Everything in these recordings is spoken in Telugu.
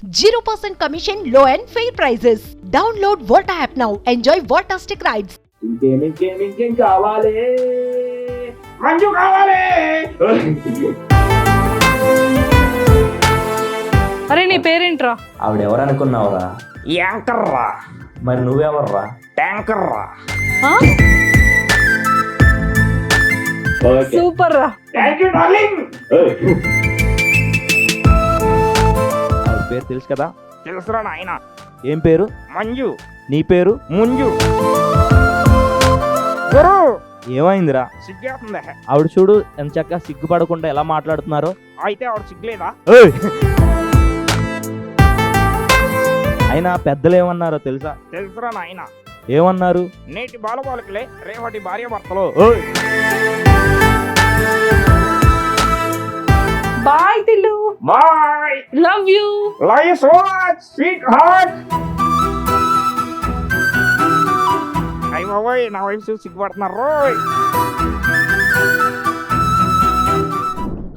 0% commission, low and fair prices. Download Volta app now. Enjoy Voltastic rides. ఇంకేం కావాలి మంజు కావాలి. అరే నీ పేరేంట్రా? ఆవిడెవరనుకున్నావురా? యాంకర్ రా. మరి నువ్వెవర్రా? ట్యాంకర్ రా. సూపర్ రా. Thank you darling. ఆవిడ పేరు తెలుసు కదా? తెలుసురా నాయన. ఏం పేరు? మంజు. నీ పేరు? ముంజు. గురు ఏమైందిరా? సిగ్గేస్తుంది. ఆవిడ చూడు ఎంత చక్కగా సిగ్గుపడకుండా ఎలా మాట్లాడుతున్నారో. అయితే ఆవిడ సిగ్గులేదా? అయినా పెద్దలు ఏమన్నారో తెలుసా? తెలుసురా నాయన. ఏమన్నారు? నేటి బాలబాలికలే రేపటి భార్య భర్తలు. Bye Tillu. Bye. Love you. Love you so much sweetheart. అయ్య బాబోయ్, నా వైపు చూసి సిగ్గుపడుతున్నారు రోయ్.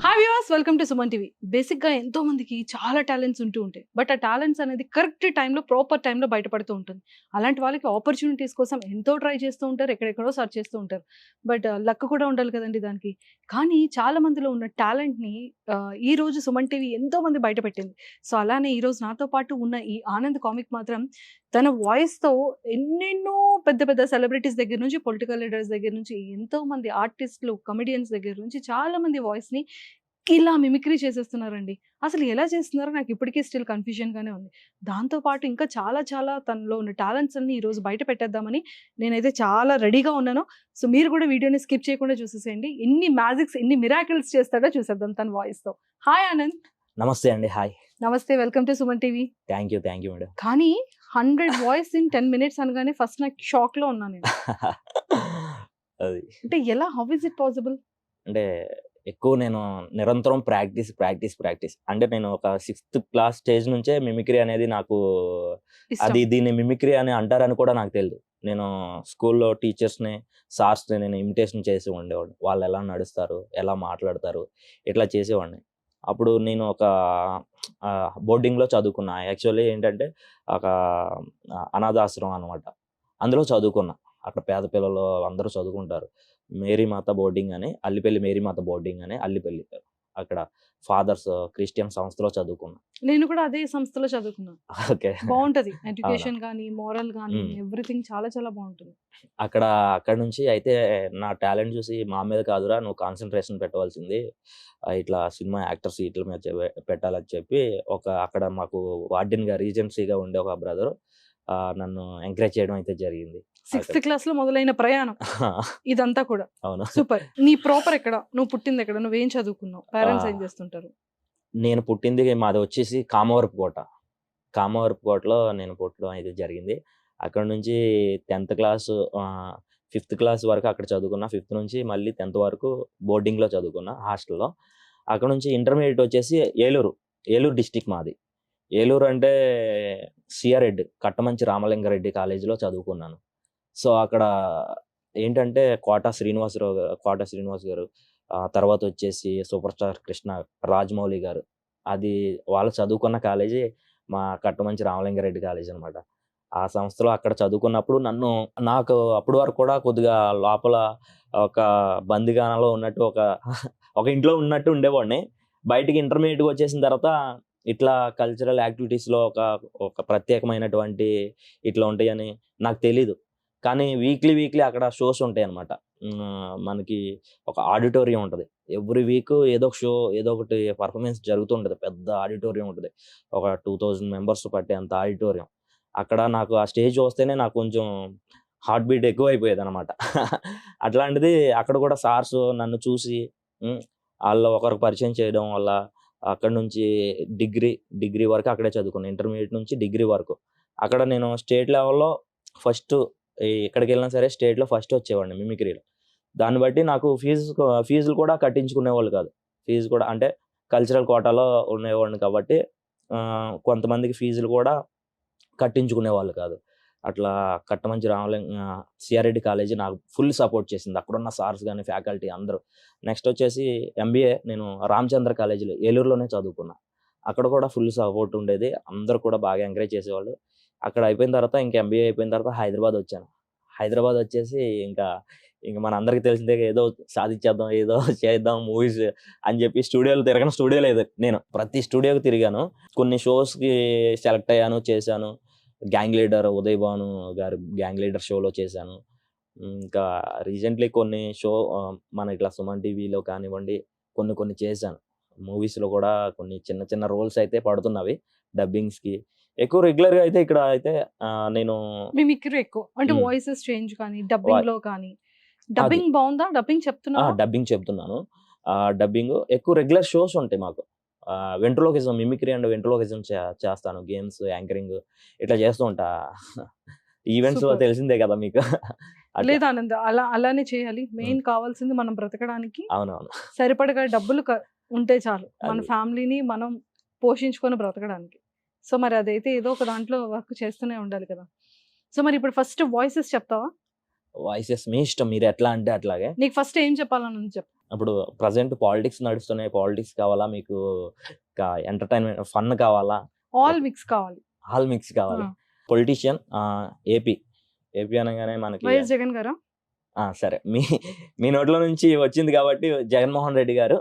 Hi viewers, welcome to Suman TV. బేసిక్గా ఎంతో మందికి చాలా టాలెంట్స్ ఉంటూ ఉంటాయి. బట్ ఆ టాలెంట్స్ అనేది కరెక్ట్ టైంలో ప్రాపర్ టైంలో బయటపడుతూ ఉంటుంది. అలాంటి వాళ్ళకి ఆపర్చునిటీస్ కోసం ఎంతో ట్రై చేస్తూ ఉంటారు, ఎక్కడెక్కడో సర్చ్ చేస్తూ ఉంటారు. బట్ లక్ కూడా ఉండాలి కదండి దానికి. కానీ చాలా మందిలో ఉన్న టాలెంట్ని ఈ రోజు సుమన్ టీవీ ఎంతో మంది బయటపెట్టింది. సో అలానే ఈరోజు నాతో పాటు ఉన్న ఈ ఆనంద్ కామిక్ మాత్రం తన వాయిస్తో ఎన్నెన్నో పెద్ద పెద్ద సెలబ్రిటీస్ దగ్గర నుంచి, పొలిటికల్ లీడర్స్ దగ్గర నుంచి, ఎంతో మంది ఆర్టిస్టులు, కమెడియన్స్ దగ్గర నుంచి చాలా మంది వాయిస్ని ఇలా మిమిక్రీ చేసేస్తున్నారండి. అసలు ఎలా చేస్తున్నారో నాకు ఇప్పటికీ స్టిల్ కన్ఫ్యూజన్గానే ఉంది. దాంతోపాటు ఇంకా చాలా చాలా తనలో ఉన్న టాలెంట్స్ అన్ని ఈరోజు బయట పెట్టేద్దామని నేనైతే చాలా రెడీగా ఉన్నాను. సో మీరు కూడా వీడియోని స్కిప్ చేయకుండా చూసేసేయండి. ఎన్ని మ్యాజిక్స్, ఎన్ని మిరాకిల్స్ చేస్తాడో చూసేద్దాం తన వాయిస్తో. హాయ్ ఆనంద్. నమస్తే అండి. హాయ్. నమస్తే, welcome to Suman TV. Thank you madam. కానీ 100 వాయిస్ ఇన్ 10 minutes అనగానే ఫస్ట్ నాకు షాక్లో ఉన్నాను నేను. అది అంటే ఎలా, హౌ ఇస్ ఇట్ పాసిబుల్? అంటే ఎక్కువ నేను నిరంతరం ప్రాక్టీస్ అంటే నేను ఒక 6th క్లాస్ స్టేజ్ నుంచే మిమిక్రీ అనేది నాకు, అది దీన్ని మిమిక్రీ అని అంటారని కూడా నాకు తెలియదు. నేను స్కూల్లో టీచర్స్ని, సార్స్ని నేను ఇమిటేషన్ చేసి ఉండేవాడిని. వాళ్ళు ఎలా నడుస్తారు, ఎలా మాట్లాడతారు, ఇట్లా చేసేవాడిని. అప్పుడు నేను ఒక బోర్డింగ్లో చదువుకున్నా. యాక్చువల్లీ ఏంటంటే ఒక అనాథాశ్రమం అనమాట. అందులో చదువుకున్నా. అక్కడ పేద పిల్లలు అందరూ చదువుకుంటారు. మేరీమాత బోర్డింగ్ అని, అల్లిపల్లి మేరీమాత బోర్డింగ్ అని, అల్లిపల్లి. అక్కడ ఫాదర్స్ క్రిస్టియన్ సంస్థలో చదువుకున్నా. నేను కూడా అదే సంస్థలో చదువుకున్నాను. ఓకే, బాగుంటది ఎడ్యుకేషన్ కానీ, మోరల్ కానీ, ఎవ్రీథింగ్ చాలా చాలా బాగుంటుంది. అక్కడ నుంచి అయితే నా టాలెంట్ చూసి మా మీద కాదురా నువ్వు కాన్సన్ట్రేషన్ పెట్టవలసింది, ఇట్లా సినిమా యాక్టర్స్ ఇట్ల మీద పెట్టాలని చెప్పి అక్కడ మాకు వార్డెన్గా, రీజెన్సీగా ఉండే ఒక బ్రదర్ నన్ను ఎంకరేజ్ చేయడం అయితే జరిగింది. 6th క్లాస్లో మొదలైన ప్రయాణం ఇదంతా కూడా. అవును. సూపర్. నీ ప్రాపర్ ఎక్కడ, నువ్వు పుట్టింది ఎక్కడ, నువ్వేం చదువుకున్నావు, పేరెంట్స్ ఏం చేస్తుంటారు? నేను పుట్టింది మాది వచ్చేసి కామవరపుకోటలో నేను పుట్టడం అయితే జరిగింది. అక్కడ నుంచి 10th క్లాస్ 5th క్లాస్ వరకు అక్కడ చదువుకున్నా. 5th నుంచి మళ్ళీ 10th వరకు బోర్డింగ్లో చదువుకున్నా, హాస్టల్లో. అక్కడ నుంచి ఇంటర్మీడియట్ వచ్చేసి ఏలూరు డిస్టిక్ మాది. ఏలూరు అంటే సిఆర్ రెడ్డి, కట్టమంచి రామలింగారెడ్డి కాలేజీలో చదువుకున్నాను. సో అక్కడ ఏంటంటే కోట శ్రీనివాస్ గారు, తర్వాత వచ్చేసి సూపర్ స్టార్ కృష్ణ, రాజమౌళి గారు, అది వాళ్ళు చదువుకున్న కాలేజీ మా కట్టమంచి రామలింగారెడ్డి కాలేజీ అనమాట. ఆ సంస్థలో అక్కడ చదువుకున్నప్పుడు నాకు అప్పటి వరకు కూడా కొద్దిగా లోపల ఒక బందిగానలో ఉన్నట్టు, ఒక ఇంట్లో ఉన్నట్టు ఉండేవాడిని. బయటికి ఇంటర్మీడియట్కి వచ్చేసిన తర్వాత ఇట్లా కల్చరల్ యాక్టివిటీస్లో ఒక ప్రత్యేకమైనటువంటి ఇట్లా ఉంటాయని నాకు తెలీదు. కానీ వీక్లీ అక్కడ షోస్ ఉంటాయి అన్నమాట. మనకి ఒక ఆడిటోరియం ఉంటుంది. ఎవ్రీ వీక్ ఏదో ఒక షో, ఏదో ఒకటి పర్ఫార్మెన్స్ జరుగుతుంటుంది. పెద్ద ఆడిటోరియం ఉంటుంది, ఒక 2000 మెంబర్స్ పట్టేంత ఆడిటోరియం. అక్కడ నాకు ఆ స్టేజ్ చూస్తేనే నాకు కొంచెం హార్ట్ బీట్ ఎక్కువ అయిపోయేది అనమాట. అట్లాంటిది అక్కడ కూడా సార్స్ నన్ను చూసి వాళ్ళు ఒకరికి పరిచయం చేయడం వల్ల అక్కడ నుంచి డిగ్రీ వరకు అక్కడే చదువుకున్నాను. ఇంటర్మీడియట్ నుంచి డిగ్రీ వరకు అక్కడ నేను స్టేట్ లెవెల్లో ఫస్ట్, ఎక్కడికి వెళ్ళినా సరే స్టేట్లో ఫస్ట్ వచ్చేవాడిని మిమిక్రీలో. దాన్ని బట్టి నాకు ఫీజులు కూడా కట్టించుకునేవాళ్ళు కాదు. ఫీజు కూడా అంటే కల్చరల్ కోటాలో ఉండేవాడిని కాబట్టి కొంతమందికి ఫీజులు కూడా కట్టించుకునేవాళ్ళు కాదు. అట్లా కట్టమంచి సిఆర్రెడ్డి కాలేజీ నాకు ఫుల్ సపోర్ట్ చేసింది, అక్కడున్న సార్స్ కానీ ఫ్యాకల్టీ అందరూ. నెక్స్ట్ వచ్చేసి ఎంబీఏ నేను రామచంద్ర కాలేజీలో ఏలూరులోనే చదువుకున్నా. అక్కడ కూడా ఫుల్ సపోర్ట్ ఉండేది. అందరూ కూడా బాగా ఎంకరేజ్ చేసేవాళ్ళు. అక్కడ అయిపోయిన తర్వాత ఇంక ఎంబీఏ అయిపోయిన తర్వాత హైదరాబాద్ వచ్చాను. హైదరాబాద్ వచ్చేసి ఇంక మనందరికీ తెలిసిందే, ఏదో సాధించేద్దాం, ఏదో చేద్దాం మూవీస్ అని చెప్పి స్టూడియోలో తిరగని స్టూడియో లేదు. నేను ప్రతి స్టూడియోకి తిరిగాను. కొన్ని షోస్‌కి సెలెక్ట్ అయ్యాను, చేశాను. గ్యాంగ్ లీడర్ ఉదయ్ భాను గారి గ్యాంగ్ లీడర్ షోలో చేశాను. ఇంకా రీసెంట్‌లీ కొన్ని మన ఇట్లా సుమన్ టీవీలో కానివ్వండి, కొన్ని చేశాను. మూవీస్‌లో కూడా కొన్ని చిన్న చిన్న రోల్స్ అయితే పడుతున్నవి డబ్బింగ్స్‌కి. ఎక్కువ రెగ్యులర్‌గా అయితే ఇక్కడ అయితే నేను మిమిక్రీ ఎక్కువ అంటే హ్మ్. వాయిసెస్ చేంజ్ కానీ డబ్బింగ్ లో కానీ. డబ్బింగ్ బాగుందా? డబ్బింగ్ చెప్తున్నావా? డబ్బింగ్ చెప్తున్నాను. డబ్బింగ్ ఎక్కువ రెగ్యులర్ షోస్ ఉంటాయి మాకు. వెంట్రులోకిజం, మిమిక్రీ అండ్ వెంట్రులోకిజం చేస్తాను. గేమ్స్, యాంకరింగ్ ఇట్లా చేస్తూ ఉంటా. ఈవెంట్స్‌లో సూపర్. తెలిసిందే కదా మీకు. అట్లా. లేదు ఆనంద్, అలానే చేయాలి. మెయిన్ కావాల్సింది మనం బ్రతకడానికి అవునవును. సరిపడగా డబ్బులు ఉంటే చాలు. మన అది. ఫ్యామిలీని మనం పోషించుకొని బ్రతకడానికి. సో మరి అదైతే ఏదో ఒక దాంట్లో వర్క్ చేస్తూనే ఉండాలి కదా. సో మరి ఇప్పుడు ఫస్ట్ వాయిసెస్ చెప్తావా? వాయిసెస్ మీ ఇష్టం. మీరు ఎట్లా అంటే అట్లాగే. నీకు ఫస్ట్ ఏం చెప్పాలని చెప్పు. ఇప్పుడు ప్రెజెంట్ పాలిటిక్స్ నడుస్తున్నాయి. పాలిటిక్స్ కావాలా మీకు? ఎంటర్‌టైన్‌మెంట్ ఫన్ కావాలా? ఆల్ మిక్స్ కావాలి. ఆల్ మిక్స్ కావాలి. ఆ. Politician AP. ఏపీ అనగానే మనకి వైఎస్ జగన్ గారా? సరే. మీ నోట్లో నుంచి వచ్చింది కాబట్టి జగన్మోహన్ రెడ్డి గారు.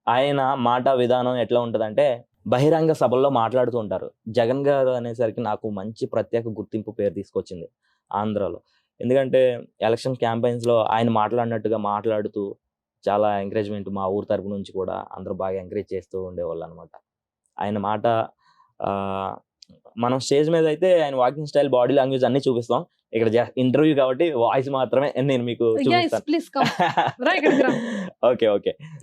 ఆయన మాట విధానం ఎట్లా ఉంటదంటే బహిరంగ సభల్లో మాట్లాడుతూ ఉంటారు. జగన్ గారు అనేసరికి నాకు మంచి ప్రత్యేక గుర్తింపు పేరు తీసుకొచ్చింది ఆంధ్రాలో. ఎందుకంటే ఎలక్షన్ క్యాంపెయిన్స్‌లో ఆయన మాట్లాడినట్టుగా మాట్లాడుతూ చాలా ఎంకరేజ్‌మెంట్ మా ఊరు తరపు నుంచి కూడా అందరూ బాగా ఎంకరేజ్ చేస్తూ ఉండేవాళ్ళనమాట. ఆయన మాట మనం స్టేజ్ మీద అయితే ఆయన వాకింగ్ స్టైల్, బాడీ లాంగ్వేజ్ అన్నీ చూపిస్తాం. ఇక్కడ ఇంటర్వ్యూ కాబట్టి వాయిస్ మాత్రమే నేను మీకు చూపిస్తాను. Please come. రా ఇక్కడికి రా. ఓకే.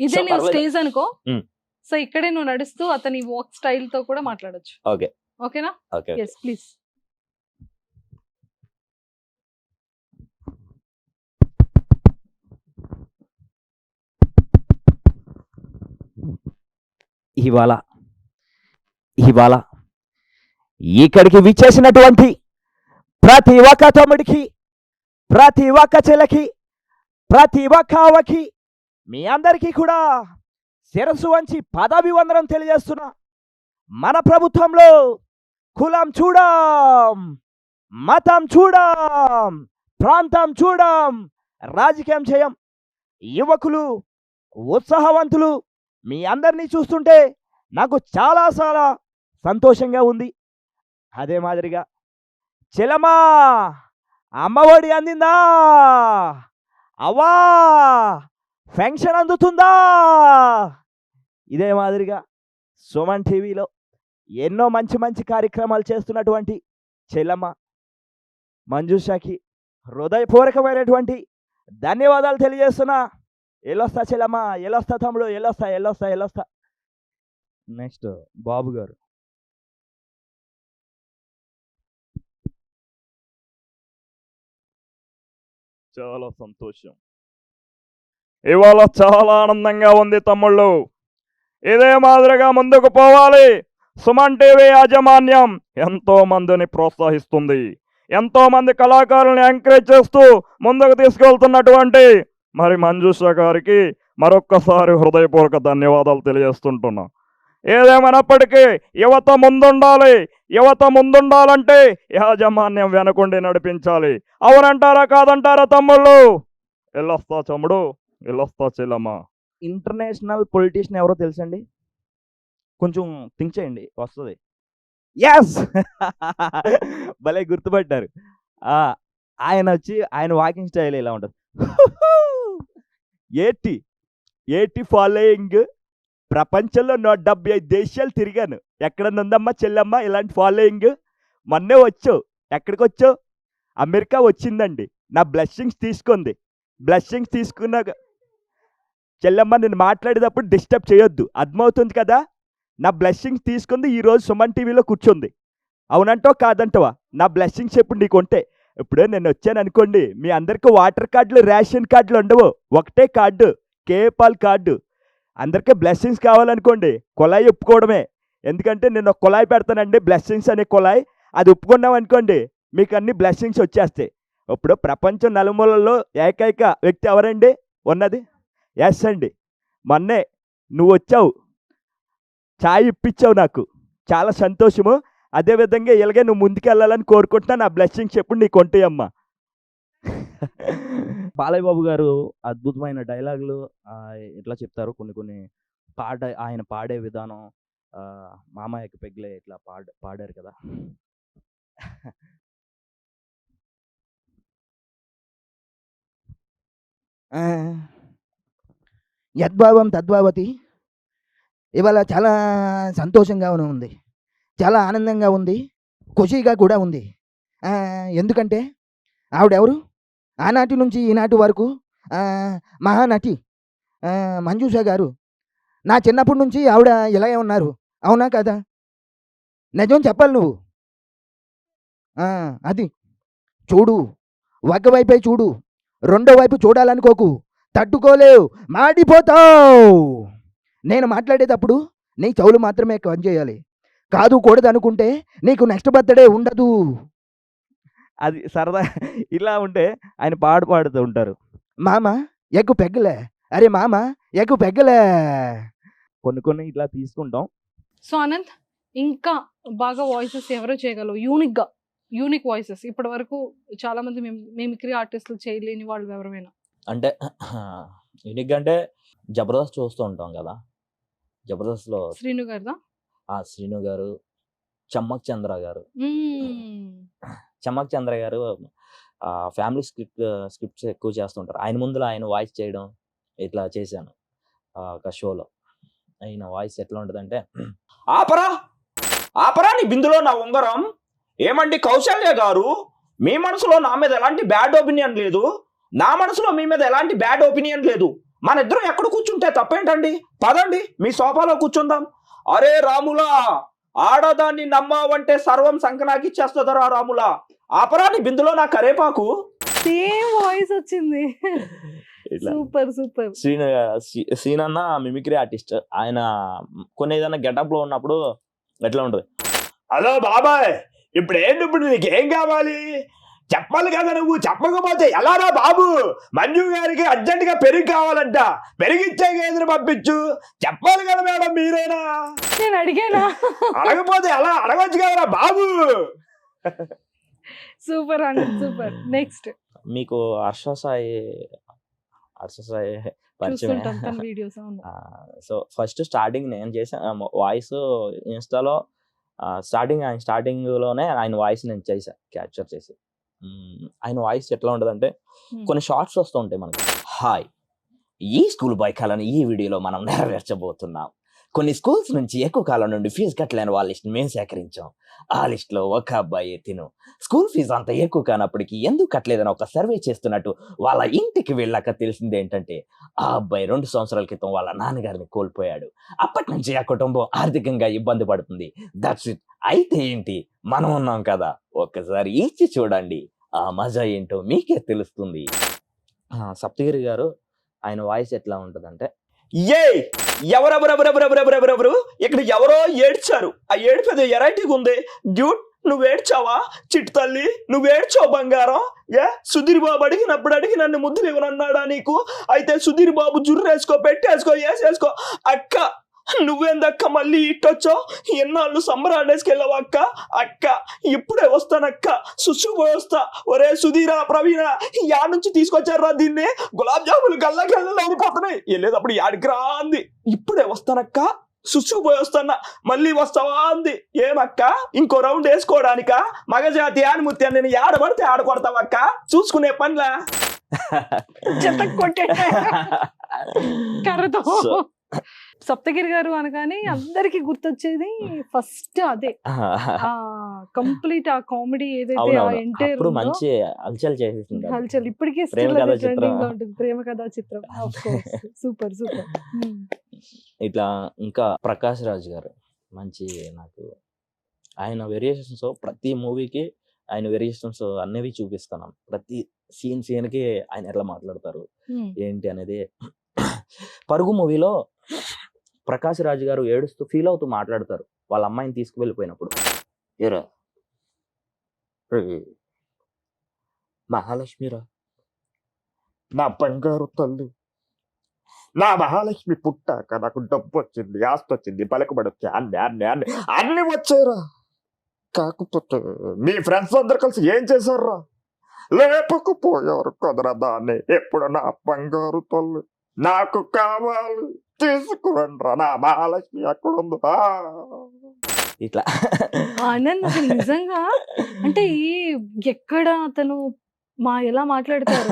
ఇదే సో, నీ పర్లేదు. స్టేజ్ అనుకో. హ్మ్. సో ఇక్కడే నువ్వు నడుస్తూ అతని వాక్ స్టైల్ తో కూడా మాట్లాడొచ్చు. ఓకే. ఓకేనా? ఓకే. Yes please. ఇవాళ ఇక్కడికి విచ్చేసినటువంటి ప్రతి ఒక్క తమ్ముడికి, ప్రతి ఒక్క చెల్లకి, ప్రతి ఒక్క అవ్వకి, మీ అందరికీ కూడా శిరస్సు వంచి పాదాభివందనం తెలియజేస్తున్నా. మన ప్రభుత్వంలో కులం చూడం, మతం చూడం, ప్రాంతం చూడం, రాజకీయం చేయం. యువకులు, ఉత్సాహవంతులు మీ అందరినీ చూస్తుంటే నాకు చాలా సంతోషంగా ఉంది. అదే మాదిరిగా చెలమా అమ్మఒడి అందిందా? అవ్వా పెన్షన్ అందుతుందా? ఇదే మాదిరిగా సుమన్ టీవీలో ఎన్నో మంచి కార్యక్రమాలు చేస్తున్నటువంటి చెల్లమ్మ మంజుషకి హృదయపూర్వకమైనటువంటి ధన్యవాదాలు తెలియజేస్తున్నా. ఎల్లొస్తా చెల్లమ్మ, ఎల్లొస్తా తమ్ముడు, ఎల్లొస్తా. నెక్స్ట్ బాబు గారు. చాలా సంతోషం. ఇవాళ చాలా ఆనందంగా ఉంది తమ్ముళ్ళు. ఇదే మాదిరిగా ముందుకు పోవాలి. సుమన్ టీవీ యాజమాన్యం ఎంతో మందిని ప్రోత్సహిస్తుంది. ఎంతో మంది కళాకారులను ఎంకరేజ్ చేస్తూ ముందుకు తీసుకెళ్తున్నటువంటి మరి మంజుష గారికి మరొక్కసారి హృదయపూర్వక ధన్యవాదాలు తెలియజేస్తుంటున్నా. ఏదేమైనప్పటికీ యువత ముందుండాలంటే యాజమాన్యం వెనకుండి నడిపించాలి. అవునంటారా కాదంటారా తమ్ముళ్ళు? వెళ్ళొస్తా తమ్ముడు, వెళ్ళొస్తా చెల్లమ్మ. ఇంటర్నేషనల్ పొలిటీషియన్ ఎవరో తెలుసండి? కొంచెం థింక్ చేయండి, వస్తుంది. ఎస్ భలే గుర్తుపట్టారు. ఆయన వాకింగ్ స్టైల్ ఇలా ఉంటుంది. ఏటి ఫాలోయింగ్. ప్రపంచంలో 175 దేశాలు తిరిగాను. ఎక్కడన్నా ఉందమ్మా చెల్లమ్మ ఇలాంటి ఫాలోయింగ్? మొన్నే వచ్చావు. ఎక్కడికి వచ్చావు? అమెరికా వచ్చిందండి. నా బ్లెస్సింగ్స్ తీసుకుంది. బ్లెస్సింగ్స్ తీసుకున్నాక చెల్లమ్మ నేను మాట్లాడేటప్పుడు డిస్టర్బ్ చేయొద్దు, అర్థమవుతుంది కదా? నా బ్లెస్సింగ్స్ తీసుకుంది, ఈరోజు సుమన్ టీవీలో కూర్చుంది. అవునంటావు కాదంటావా? నా బ్లెస్సింగ్స్ ఎప్పుడు నీకు ఉంటే. ఇప్పుడు నేను వచ్చాను అనుకోండి, మీ అందరికీ వాటర్ కార్డులు, రేషన్ కార్డులు ఉండవు. ఒకటే కార్డు, కేపాల్ కార్డు. అందరికీ బ్లెస్సింగ్స్ కావాలనుకోండి, కుళాయి ఒప్పుకోవడమే. ఎందుకంటే నేను ఒక కుళాయి పెడతానండి, బ్లెస్సింగ్స్ అనే కుళాయి. అది ఒప్పుకున్నాం అనుకోండి, మీకు అన్ని బ్లెస్సింగ్స్ వచ్చేస్తాయి. ఇప్పుడు ప్రపంచం నలుమూలల్లో ఏకైక వ్యక్తి ఎవరండి ఉన్నది? ఎస్ అండి, మొన్నే నువ్వు వచ్చావు. ఛాయ్ ఇప్పించావు నాకు, చాలా సంతోషము. అదేవిధంగా ఇలాగే నువ్వు ముందుకెళ్ళాలని కోరుకుంటున్నా. నా బ్లెస్సింగ్స్ ఎప్పుడు నీకు ఉంటాయమ్మా. బాలయ్య బాబు గారు అద్భుతమైన డైలాగులు ఎట్లా చెప్తారు, కొన్ని కొన్ని ఆయన పాడే విధానం, మామయ్యకి పెగ్లే ఇట్లా పాడారు కదా. యద్భావం తద్భావతి. ఇవాళ చాలా సంతోషంగా ఉంది, చాలా ఆనందంగా ఉంది, ఖుషీగా కూడా ఉంది. ఎందుకంటే ఆవిడెవరు, ఆనాటి నుంచి ఈనాటి వరకు మహానటి మంజుష గారు. నా చిన్నప్పటి నుంచి ఆవిడ ఇలాగే ఉన్నారు, అవునా కదా? నిజం చెప్పాలి నువ్వు. అది చూడు, ఒకవైపే చూడు, రెండో వైపు చూడాలనుకోకు, తట్టుకోలేవు, మాడిపోతావు. నేను మాట్లాడేటప్పుడు నీ చెవులు మాత్రమే పనిచేయాలి, కాదు కూడదు అనుకుంటే నీకు నెక్స్ట్ బర్త్డే ఉండదు. అది సరదా. ఇలా ఉంటే ఆయన పాడుతూ ఉంటారు, మామ ఎగ్గు పెగ్గలే, అరే మామ ఎగ్గు పెగ్గలే. కొన్ని కొన్ని ఇట్లా తీసుకుంటాం. సో అనంత్, ఇంకా బాగా వాయిసెస్ ఎవరో చేయగలవు, యూనిక్ వాయిసెస్ ఇప్పటి వరకు చాలా మంది మిమిక్రీ ఆర్టిస్టులు చేయలేని వాళ్ళు ఎవరైనా? అంటే యూనిక్ అంటే జబర్దస్త్ చూస్తూ ఉంటాం కదా, జబర్దస్త్లో శ్రీను గారిదా? శ్రీను గారు, చమ్మక్ చంద్ర గారు. చమ్మక్ చంద్ర గారు ఫ్యామిలీ స్క్రిప్ట్స్ ఎక్కువ చేస్తుంటారు. ఆయన ముందులో ఆయన వాయిస్ చేయడం ఇట్లా చేశాను ఒక షోలో. ఆయన వాయిస్ ఎట్లా ఉంటుందంటే, ఆపరా నీ బిందులో నా ఉంగరం. ఏమండి కౌశల్య గారు, మీ మనసులో నా మీద ఎలాంటి బ్యాడ్ ఒపీనియన్ లేదు, నా మనసులో మీ మీద ఎలాంటి బ్యాడ్ ఒపీనియన్ లేదు. మన ఇద్దరం ఎక్కడ కూర్చుంటే తప్పేంటండి? పదండి మీ సోఫాలో కూర్చుందాం. అరే రాములా, ఆడదాన్ని నమ్మావంటే సర్వం సంకనాకిచ్చేస్తుందరా రాములా. ఆపరా నీ బిందులో నా కరేపాకు. సేమ్ వాయిస్ వచ్చింది. Super super. శ్రీనన్న మిమిక్రీ ఆర్టిస్ట్. ఆయన కొన్ని ఏదైనా గెటప్ లో ఉన్నప్పుడు ఎట్లా ఉంటుంది, హలో బాబాయ్, ఇప్పుడు నీకేం కావాలి చెప్పాలి కదా, నువ్వు చెప్పకపోతే ఎలారా బాబు? మంజు గారికి అర్జెంటుగా పెరుగు కావాలంట, పెరిగిచ్చే గేదెను పంపించు. చెప్పాలి కదా మేడం మీరేనా? నేను అడిగానా? అడగపోతే ఎలా, అడగొచ్చు కదరా బాబు. సూపర్ అండి, సూపర్. నెక్స్ట్ మీకు హర్ష సాయి పరిచయం. సో ఫస్ట్ స్టార్టింగ్ నేను చేశాను వాయిస్ ఇన్స్టాలో. స్టార్టింగ్ లోనే ఆయన వాయిస్ నేను క్యాప్చర్ చేసి. ఆయన వాయిస్ ఎట్లా ఉంటుందంటే, కొన్ని షార్ట్స్ వస్తూ ఉంటాయి మనకి. హాయ్, ఈ స్కూల్ బాయ్ కళను ఈ వీడియోలో మనం నెరవేర్చబోతున్నాం. కొన్ని స్కూల్స్ నుంచి ఎక్కువ కాలం నుండి ఫీజు కట్టలేని వాళ్ళ లిస్ట్ మేము సేకరించాం. ఆ లిస్ట్ లో ఒక అబ్బాయి స్కూల్ ఫీజు అంత ఎక్కువ కానప్పటికీ ఎందుకు కట్టలేదని ఒక సర్వే చేస్తున్నట్టు వాళ్ళ ఇంటికి వెళ్ళాక తెలిసింది ఏంటంటే, ఆ అబ్బాయి 2 సంవత్సరాల క్రితం వాళ్ళ నాన్నగారిని కోల్పోయాడు. అప్పటి నుంచి ఆ కుటుంబం ఆర్థికంగా ఇబ్బంది పడుతుంది. That's it. అయితే ఏంటి, మనం ఉన్నాం కదా, ఒక్కసారి ఇచ్చి చూడండి, ఆ మజా ఏంటో మీకే తెలుస్తుంది. సప్తగిరి గారు ఆయన వాయిస్ ఎట్లా ఉంటుందంటే, ఎవరెవరెవరెవరెవరెవరెవరెవరు ఇక్కడ ఎవరో ఏడ్చారు. ఆ ఏడిపేది ఎరైటీగా ఉంది. డ్యూట్, నువ్వు ఏడ్చావా? చిట్టు తల్లి, నువ్వు ఏడ్చావు బంగారం. సుధీర్ బాబు అడిగినప్పుడు నన్ను ముద్దులు ఇవ్వనన్నాడా నీకు? అయితే సుధీర్ బాబు జుర్రేసుకో, పెట్టేసుకో, వేసేసుకో. అక్క నువ్వేందక్క మళ్ళీ ఇట్టొచ్చావు? ఎన్నాళ్ళు సంబరాలు వేసుకెళ్ళావు అక్క? అక్క ఇప్పుడే వస్తానక్క, సుసు వస్తా. ఒరే సుధీరా, ప్రవీణ, యా నుంచి తీసుకొచ్చారా దీన్ని? గులాబ్ జాములు గల్లా గల్లలో అయిపోతున్నాయి, వెళ్ళేటప్పుడు యాడికి రా అంది. ఇప్పుడే వస్తానక్క, సుసు పోయి వస్తానా, మళ్ళీ వస్తావా అంది. ఏమక్క ఇంకో రౌండ్ వేసుకోవడానిక? మగజాతి ఆనిముత్యాన్ని నేను ఆడబడితే ఆడకొడతావక్క, చూసుకునే పనిలా. కర్రతో. సప్తగిరి గారు అనగానే అందరికి గుర్తొచ్చేది ఫస్ట్ అదే, కంప్లీట్ ఆ కామెడీ ఏదైతే అప్పుడు మంచి హల్చల్ చేసేసింది. హల్చల్ ఇప్పటికీ ట్రెండింగ్ లో ఉంటుంది. ప్రేమ కథా చిత్రం. Super super. ఇట్లా ఇంకా ప్రకాష్ రాజ్ గారు మంచి, నాకు ఆయన వేరియేషన్స్ ప్రతి మూవీకి ఆయన వేరియేషన్స్ అన్నవి చూపిస్తున్నాం. ప్రతి సీన్కి ఆయన ఎట్లా మాట్లాడతారు ఏంటి అనేది. పరుగు మూవీలో ప్రకాష్ రాజ్ గారు ఏడుస్తూ ఫీల్ అవుతూ మాట్లాడతారు వాళ్ళ అమ్మాయిని తీసుకువెళ్ళిపోయినప్పుడు. ఏరా మహాలక్ష్మిరా, నా బంగారు తల్లి, నా మహాలక్ష్మి పుట్టాక నాకు డబ్బు వచ్చింది, ఆస్తి వచ్చింది, పలుకుబడి వచ్చి అన్ని వచ్చాయిరా. కాకపోతే మీ ఫ్రెండ్స్ అందరు కలిసి ఏం చేశారా? లేపకపోయారు కదరా దాన్ని. ఎప్పుడు నా బంగారు తల్లి నాకు కావాలి, తీసుకురండ్రా. నా మహాలక్ష్మి ఎక్కడుందా? ఇట్లా ఆనంద్ అసలు నిజంగా అంటే ఎక్కడ అతను ఎలా మాట్లాడతారు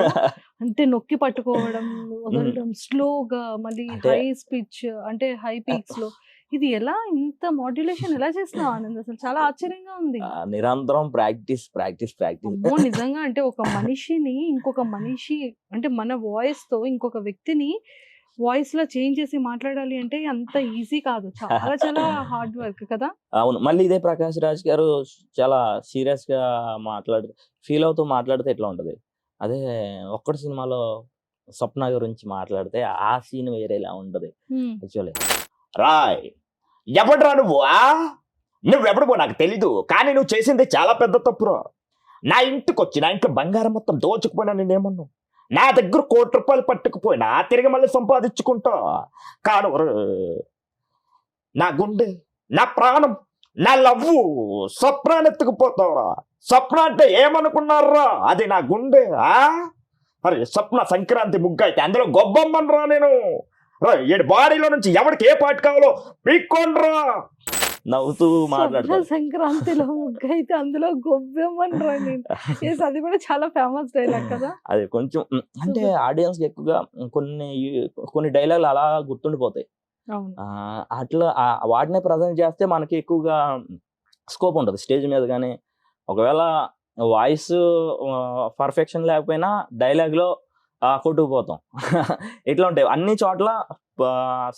అంటే నొక్కి పట్టుకోవడం, వదలడం, స్లోగా, మళ్ళీ అంటే- హై స్పిచ్ అంటే హై పీక్స్ లో, ఇది ఎలా ఇంత మాడ్యులేషన్ ఎలా చేస్తున్నావు ఆనంద్? అసలు చాలా ఆశ్చర్యంగా ఉంది. నిరంతరం ప్రాక్టీస్ అమ్మో నిజంగా అంటే ఒక మనిషిని ఇంకొక మనిషి అంటే మన వాయిస్ తో ఇంకొక వ్యక్తిని వాయిస్ లో చేంజ్ చేసి మాట్లాడాలి అంటే అంత ఈజీ కాదు. చాలా చాలా హార్డ్ వర్క్ కదా. అవును. మళ్ళీ ఇదే ప్రకాష్ రాజ్ గారు చాలా సీరియస్ గా ఫీల్ అవుతూ మాట్లాడితే ఎట్లా ఉంటది. అదే ఒక్కటి సినిమాలో స్వప్న గురించి మాట్లాడితే ఆ సీన్ వేరేలా ఉంటది యాక్చువల్లీ. రాయ్ ఎవడ్రా నువ్వు? నువ్వెప్పుడు నాకు తెలీదు, కానీ నువ్వు చేసింది చాలా పెద్ద తప్పురా. నా ఇంటికి వచ్చి నా ఇంట్లో బంగారం మొత్తం దోచుకుపోయినా నేనేమన్నావు? నా దగ్గర ₹1,00,00,000 పట్టుకుపోయినా తిరిగి మళ్ళీ సంపాదించుకుంటా. కాను నా గుండె, నా ప్రాణం, నా లవ్వు స్వప్నాన్ని ఎత్తుకుపోతావురా. స్వప్న అంటే ఏమనుకున్నారా? అది నా గుండె. మరి స్వప్న సంక్రాంతి ముగ్గు అయితే అందులో గొబ్బమ్మనరా నేను. ఏడు బాడీలో నుంచి ఎవరికి ఏ పాట కావాలో పీక్కోండ్రా. నవ్వుతూ మాట్లాడతారు. సంక్రాంతిలో ముగ్గు అయితే అందులో గొబ్బెమ్మని నేను. Yes, అది కూడా చాలా ఫేమస్ డైలాగ్ కదా. అది కొంచెం అంటే ఆడియన్స్ ఎక్కువగా కొన్ని డైలాగులు అలా గుర్తుండిపోతాయి. అవును. అట్లా వాటినే ప్రజెంట్ చేస్తే మనకి ఎక్కువగా స్కోప్ ఉంటుంది స్టేజ్ మీద. కానీ ఒకవేళ వాయిస్ పర్ఫెక్షన్ లేకపోయినా డైలాగ్లో కొట్టుకుపోతాం. ఇట్లా ఉంటాయి అన్ని చోట్ల.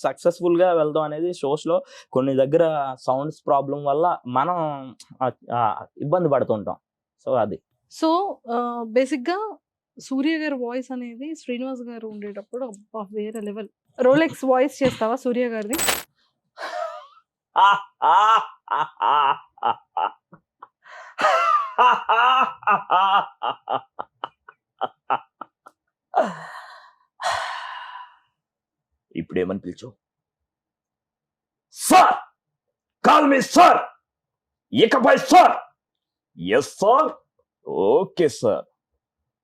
సక్సెస్ఫుల్గా వెళ్దాం అనేది షోస్లో కొన్ని దగ్గర సౌండ్స్ ప్రాబ్లం వల్ల మనం ఇబ్బంది పడుతుంటాం. సో అది సో బేసిక్గా సూర్య గారి వాయిస్ అనేది శ్రీనివాస్ గారు ఉండేటప్పుడు అబ్బా వేరే లెవెల్. రోలెక్స్ వాయిస్ చేస్తావా సూర్య గారిది? ఇప్పుడేమని పిలిచు? Sir, call me sir. ఇకపై sir. Yes sir. Okay sir.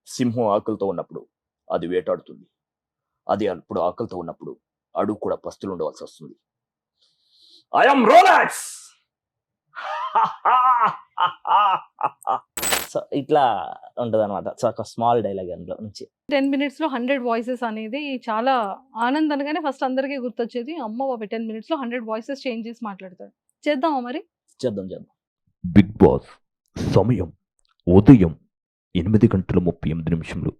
సింహం ఆకలితో ఉన్నప్పుడు అది వేటాడుతుంది. అది అప్పుడు ఆకలితో ఉన్నప్పుడు అడుగు కూడా పస్తులు ఉండవలసి వస్తుంది. I'm Rolex. సో ఇట్లా ఉంటుంది అనమాట. సో ఒక స్మాల్ డైలాగ్ అందులో నుంచి. 10 minutes లో 100 వాయిసెస్ అనేది చాలా ఆనంద్ అనగానే ఫస్ట్ అందరికీ గుర్తొచ్చేది అమ్మ బాబు 10 minutes లో 100 వాయిసెస్ చేంజ్ చేసి మాట్లాడతాడు. చేద్దామా మరి? చేద్దాం. బిగ్ బాస్ సమయం ఉదయం 8:38.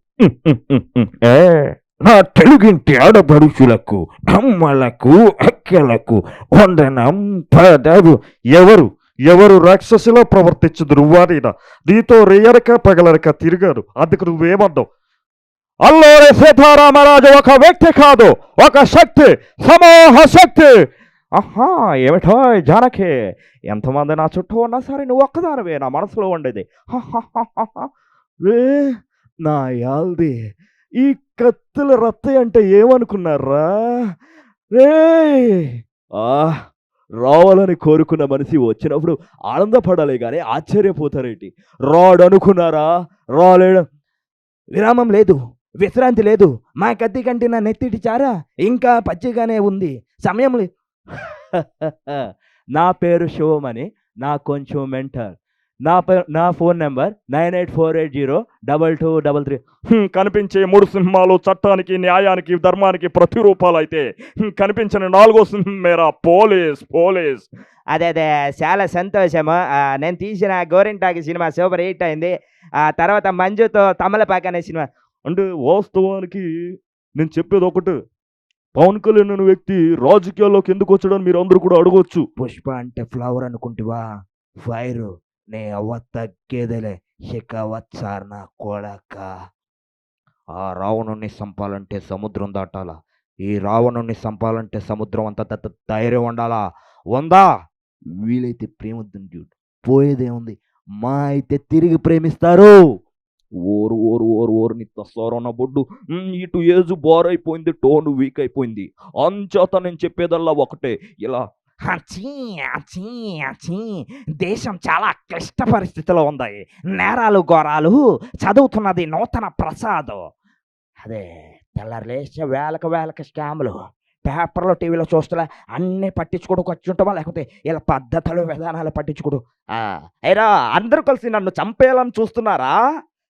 నా తెలుగింటి ఆడపడుచులకు, అమ్మలకు, అక్కలకు వందనం పదవు. ఎవరు రాక్షసులో ప్రవర్తించదు నువ్వాడినా. నీతో రేయరక పగలరక తిరిగారు. అందుకు నువ్వేమన్నావు? అల్లూరి సీతారామరాజు ఒక వ్యక్తి కాదు, ఒక శక్తి, సమూహ శక్తి. ఆహా ఏమిటో జానకి, ఎంతమంది నా చుట్టూ ఉన్నా సరే నువ్వు ఒక్కదానివే నా మనసులో ఉండేది. రే నా యాల్ది, ఈ కత్తుల రత్త అంటే ఏమనుకున్నారా రే? రావాలని కోరుకున్న మనిషి వచ్చినప్పుడు ఆనందపడాలి కానీ ఆశ్చర్యపోతారేంటి? రాడనుకున్నారా? రాలేడం. విరామం లేదు, విశ్రాంతి లేదు. మా కత్తి కంటే నా నెత్తిటి చారా ఇంకా పచ్చిగానే ఉంది. సమయం లేదు. నా పేరు శివమని, నా కొంచెం మెంటర్. నా ఫోన్ నెంబర్ 9848022233. కనిపించే 3 సింహాలు చట్టానికి, న్యాయానికి, ధర్మానికి ప్రతిరూపాలు అయితే కనిపించిన 4వ సింహం మేరా పోలీస్. అదే చాలా సంతోషము. నేను తీసిన గోరింటాకి సినిమా సూపర్ హిట్ అయింది. ఆ తర్వాత మంజుతో తమలపాక అనే సినిమా. అంటే వాస్తవానికి నేను చెప్పేది ఒకటి, పవన్ కళ్యాణ్ అనే వ్యక్తి రాజకీయాల్లోకి ఎందుకు వచ్చాడని మీరు అందరూ కూడా అడగవచ్చు. పుష్ప అంటే ఫ్లవర్ అనుకుంటివా? ఫైర్ నే అవ్వ తగ్గేదేలే. షికవచ్చారు నా కొడక. ఆ రావణుణ్ణి చంపాలంటే సముద్రం దాటాలా. ఈ రావణుణ్ణి చంపాలంటే సముద్రం అంత ధైర్యం ఉండాలా. ఉందా? వీలైతే ప్రేమొద్దు డ్యూట్, పోయేదేముంది. మా అయితే తిరిగి ప్రేమిస్తారు. ఓరు ఓరు ఓరు ఓరు నీ తస్సారన్న బొడ్డు. ఇటు ఏజ్ బార్ అయిపోయింది, టోన్ వీక్ అయిపోయింది. అంచేత నేను చెప్పేదల్లా ఒకటే, ఇలా అచ్చీ అచ్చీ అచ్చీ దేశం చాలా క్లిష్ట పరిస్థితిలో ఉంది. నేరాలు ఘోరాలు చదువుతున్నది నూతన ప్రసాద్. అదే తెల్లారులేస్తే వేలకు స్కాములు పేపర్లో టీవీలో చూస్తున్నా అన్నీ పట్టించుకోవడానికి వచ్చి ఉంటామా, లేకపోతే ఇలా పద్ధతులు విధానాలు పట్టించుకోడు. అయిరా అందరూ కలిసి నన్ను చంపేయాలని చూస్తున్నారా?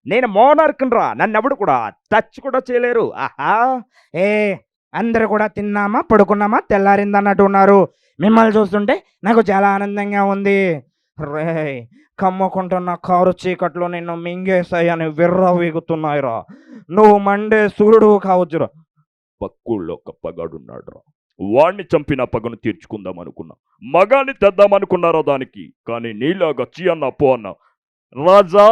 నేను మోనార్కునరా, నన్ను ఎవడు కూడా టచ్ కూడా చేయలేరు. ఆహా ఏ అందరూ కూడా తిన్నామా పడుకున్నామా తెల్లారిందన్నట్టు ఉన్నారు. మిమ్మల్ని చూస్తుంటే నాకు చాలా ఆనందంగా ఉంది. రే కమ్ముకుంటున్న కారు చీకట్లో నిన్ను మింగేసాయని విర్రవీగుతున్నాయిరా. నువ్వు మండే సూర్యుడు కావచ్చురా. పక్కుల్లో ఒక పగాడున్నాడు రా, వాణ్ణి చంపిన పగను తీర్చుకుందాం అనుకున్నా, మగాన్ని తెద్దామనుకున్నారా దానికి. కానీ నీలాగా చీ అన్న పో అన్న. రాజా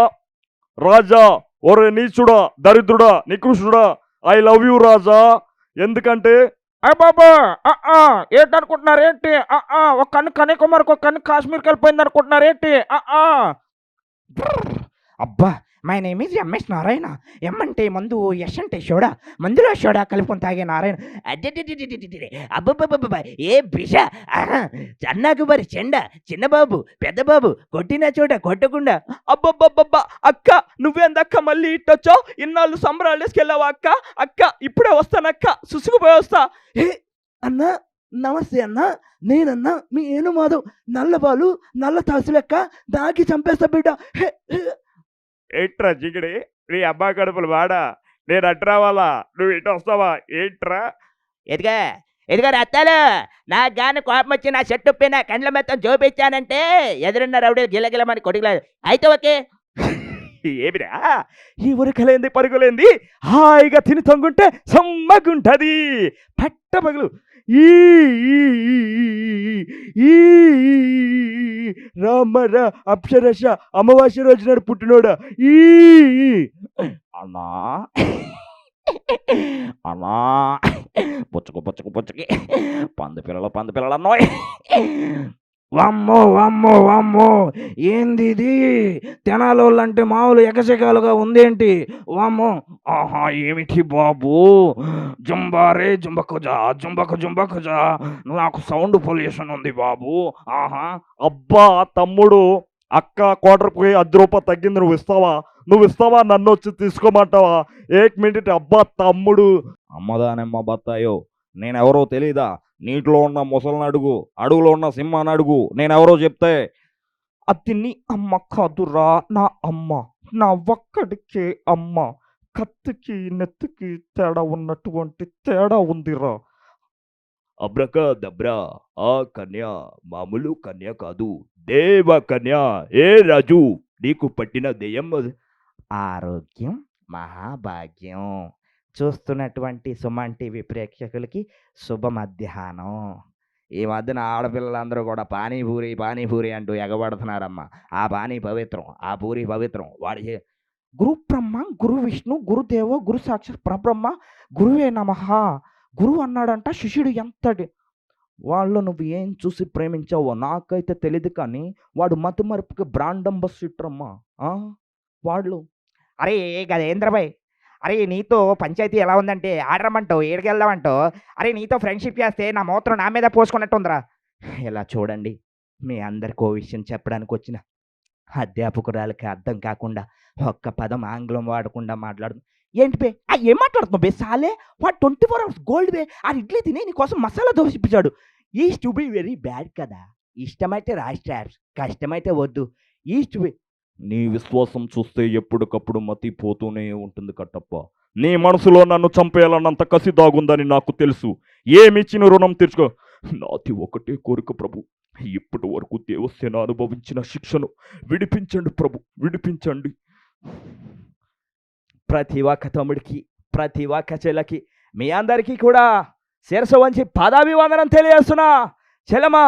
రాజా, ఒరే నీచుడా, దరిద్రుడా, నికృష్టుడా, ఐ లవ్ యూ రాజా. ఎందుకంటే బాబా ఏంటనుకుంటున్నారు ఏంటి? ఒక కన్ను కన్యాకుమారికి, ఒక కన్ను కాశ్మీర్కి వెళ్ళిపోయింది అనుకుంటున్నారు ఏంటి? అబ్బా my name is MS Narayana. M అంటే మందు, ఎస్ అంటే సోడా, మందులో సోడా కలుపుకొని తాగే నారాయణ. అడ్డే అబ్బబ్బబ్బబ్బా ఏ బిష అన్నాకు మరి చెండ, చిన్నబాబు పెద్దబాబు కొట్టిన చోట కొట్టకుండా. అబ్బబ్బబ్బబ్బా అక్క, నువ్వేందక్క మళ్ళీ ఇట్టొచ్చావు? ఇన్నాళ్ళు సంబరాలు వేసుకెళ్ళావా అక్క? అక్క ఇప్పుడే వస్తానక్క, సుసుకుపోయి వస్తా. అన్నా నమస్తే అన్నా, నేనన్నా మీ ఏనుమాధవ్, నల్లబాలు నల్ల తాసు లెక్క దాకి చంపేస్తా బిడ్డ. ఏంట్రా జిగిడి, నీ అబ్బా కడుపులు వాడా, నేను అటు రావాలా, నువ్వు ఇటు వస్తావా ఏంట్రా? ఎదిగా రత్తాలు, నాకు గాని కోపం వచ్చి నా చెట్టు పైన కండ్ల మొత్తం జోపించానంటే ఎదురున్న రౌడీ గిలగిలమని కొడుకులేదు. అయితే ఓకే. ఏమిరా ఈ ఉరకలేంది పరుగులేంది, హాయిగా తిని తొంగుంటే సమ్మగుంటది. పట్టపగలు ఈ రామర అప్సరస అమావాస్య రోజు నాడు పుట్టినోడా ఈ అన్నా అన్నా పుచ్చుకి పంది పిల్లలు అన్నోయ్. వామ్మో వామ్మో వామ్మో ఏంది ఇది? తెనాలోళ్ళంటే మామూలు ఎకశకాలుగా ఉందేంటి? వామ్మో ఆహా ఏమిటి బాబు, జంబారే జుంబకుజా నాకు సౌండ్ పొల్యూషన్ ఉంది బాబు. ఆహా అబ్బా తమ్ముడు, అక్క క్వార్టర్కి 10 రూపాయలు తగ్గింది, నువ్వు ఇస్తావా నన్ను వచ్చి తీసుకోమంటావా? 1 మినిట్. అబ్బా తమ్ముడు. అమ్మదానమ్మ బత్తాయో, నేనెవరో తెలీదా? నీటిలో ఉన్న ముసలిని అడుగు, అడుగులో ఉన్న సింహాన్ని అడుగు, నేనెవరో చెప్తే. అది నీ అమ్మ కాదురా, నా అమ్మ, నా ఒక్కడికే అమ్మ. కత్తికి నెత్తికి తేడా ఉన్నటువంటి తేడా ఉందిరా. అబ్రకా దబ్రా, ఆ కన్య మామూలు కన్య కాదు, దేవ కన్య. ఏ రాజు, నీకు పట్టిన దెయ్యం ఆరోగ్యం మహాభాగ్యం. చూస్తున్నటువంటి సుమన్ టీవీ ప్రేక్షకులకి శుభ మధ్యాహ్నం. ఈ మధ్యన ఆడపిల్లలందరూ కూడా పానీపూరి అంటూ ఎగబడుతున్నారమ్మా. ఆ పానీ పవిత్రం, ఆ పూరి పవిత్రం. వాడి గురు బ్రహ్మ గురు విష్ణు గురుదేవో గురు సాక్షాత్ పరబ్రహ్మ గురువే నమః. గురువు అన్నాడంట శిష్యుడు ఎంతటి వాళ్ళు నువ్వు ఏం చూసి ప్రేమించావో నాకైతే తెలియదు, కానీ వాడు మతిమరుపుకి బ్రాండ్ అంబాసిడర్ అమ్మా. వాళ్ళు అరే గదేంద్రబాయ్, అరే నీతో పంచాయతీ ఎలా ఉందంటే ఆడరమ్మంటావు, ఏడికెళ్దామంటావు. అరే నీతో ఫ్రెండ్షిప్ చేస్తే నా మూత్రం నా మీద పోసుకున్నట్టు ఉందిరా. ఇలా చూడండి, మీ అందరికీ ఓ విషయం చెప్పడానికి వచ్చిన అధ్యాపకురాలకి అర్థం కాకుండా ఒక్క పదం ఆంగ్లం వాడకుండా మాట్లాడుతుంది. ఏంటి బే ఏం మాట్లాడుతున్నావు బే? సాలే వాడు 24 hours గోల్డ్ బే. ఆ ఇడ్లీ తినే నీకోసం మసాలా దోశ ఇప్పించాడు. Is to be very bad కదా. ఇష్టమైతే రాష్ట్ర, కష్టమైతే వద్దు. Is to be. నీ విశ్వాసం చూస్తే ఎప్పటికప్పుడు మతిపోతూనే ఉంటుంది కట్టప్ప. నీ మనసులో నన్ను చంపేయాలన్నంత కసి దాగుందని నాకు తెలుసు. ఏమిచ్చిన రుణం తీర్చుకో. నాది ఒకటే కోరిక ప్రభు, ఇప్పటి వరకు దేవసేన అనుభవించిన శిక్షను విడిపించండి ప్రభు, విడిపించండి. ప్రతి ఒక్క తమ్ముడికి, ప్రతి ఒక్క చెల్లకి, మీ అందరికీ కూడా శిరస్సు వంచి పాదాభివందనం తెలియజేస్తున్నా. చెల్లమ్మా,